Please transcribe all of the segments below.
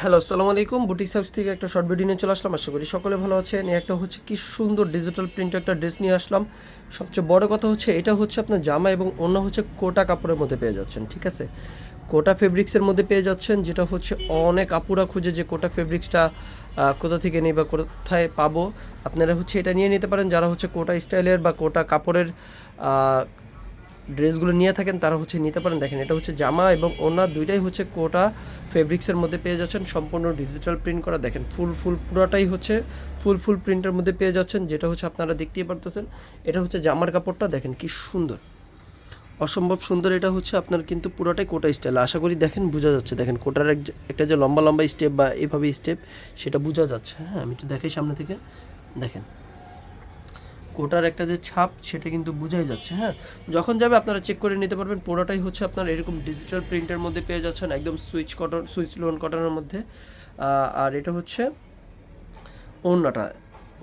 Hello, আসসালামু আলাইকুম। Boutique house থেকে একটা শর্ট ভিডিও নিয়ে চলে আসলাম। আশা করি সকলে ভালো আছেন। একটা হচ্ছে কি সুন্দর ডিজিটাল প্রিন্টের একটা ড্রেস নিয়ে আসলাম। সবচেয়ে বড় কথা হচ্ছে এটা হচ্ছে আপনার জামা এবং ওড়না হচ্ছে কোটা কাপড়ের মধ্যে পেয়ে যাচ্ছেন। ঠিক আছে? কোটা ফেব্রিক্সের মধ্যে পেয়ে যাচ্ছেন, যেটা হচ্ছে অনেক আপুরা খুঁজে যে কোটা ফেব্রিক্সটা কোথা থেকে নেই বা কোথায় পাবো। আপনারা হচ্ছে এটা নিয়ে নিতে পারেন, যারা হচ্ছে কোটা স্টাইলের বা কোটা কাপড়ের ড্রেসগুলো নিয়ে থাকেন তারা হচ্ছে নিতে পারেন। দেখেন, এটা হচ্ছে জামা এবং ওড়না দুইটাই হচ্ছে কোটা ফেব্রিক্সের মধ্যে পেয়ে যাচ্ছেন, সম্পূর্ণ ডিজিটাল প্রিন্ট করা। দেখেন, পুরোটাই হচ্ছে ফুল প্রিন্টের মধ্যে পেয়ে যাচ্ছেন, যেটা হচ্ছে আপনারা দেখতেই পারতেছেন। এটা হচ্ছে জামার কাপড়টা, দেখেন কি সুন্দর, অসম্ভব সুন্দর। এটা হচ্ছে আপনার কিন্তু পুরোটাই কোটা স্টাইল। আশা করি দেখেন বোঝা যাচ্ছে। দেখেন কোটার একটা যে লম্বা লম্বা স্টেপ বা এভাবে স্টেপ, সেটা বোঝা যাচ্ছে। হ্যাঁ, আমি একটু দেখাই সামনে থেকে। দেখেন কোটার একটা যে ছাপ, সেটা কিন্তু বোঝাই যাচ্ছে। হ্যাঁ, যখন যাবে আপনারা চেক করে নিতে পারবেন। পুরোটাই হচ্ছে আপনার এরকম ডিজিটাল প্রিন্টের মধ্যে পেয়ে যাচ্ছেন, একদম সুইচ লোন কটনের মধ্যে। আর এটা হচ্ছে ওড়নাটা।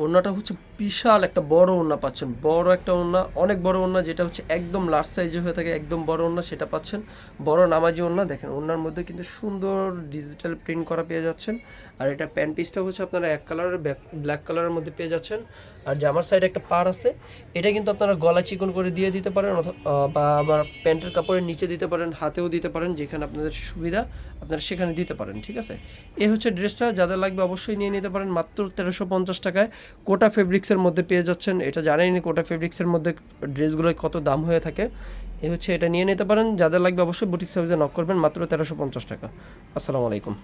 ওড়নাটা হচ্ছে বিশাল একটা বড় ওড়না পাচ্ছেন, বড় একটা ওড়না, অনেক বড় ওড়না, যেটা হচ্ছে একদম লার্জ সাইজে হয়ে থাকে, একদম বড় ওড়না সেটা পাচ্ছেন। বড় নামাজি ওড়না। দেখেন, ওড়নার মধ্যে কিন্তু সুন্দর ডিজিটাল প্রিন্ট করা পেয়ে যাচ্ছেন। আর এটা প্যান্ট পিসটা হচ্ছে আপনারা এক কালারের ব্ল্যাক কালারের মধ্যে পেয়ে যাচ্ছেন। আর জামার সাইডে একটা পার আছে, এটা কিন্তু আপনারা গলা চিকন করে দিয়ে দিতে পারেন, বা আবার প্যান্টের কাপড়ের নিচে দিতে পারেন, হাতেও দিতে পারেন, যেখানে আপনাদের সুবিধা আপনারা সেখানে দিতে পারেন। ঠিক আছে, এই হচ্ছে ড্রেসটা। যাদের লাগবে অবশ্যই নিয়ে নিতে পারেন, মাত্র 1350 টাকায় কোটা ফেব্রিক্সের মধ্যে পেয়ে যাচ্ছেন। এটা জানেনই কোটা ফেব্রিক্সের মধ্যে ড্রেসগুলোর কত দাম হয়ে থাকে। এই হচ্ছে, এটা নিয়ে নিতে পারেন। যাদের লাগবে অবশ্যই বুটিক সার্ভিসে নক করবেন, মাত্র 1350 টাকা। আসসালামু আলাইকুম।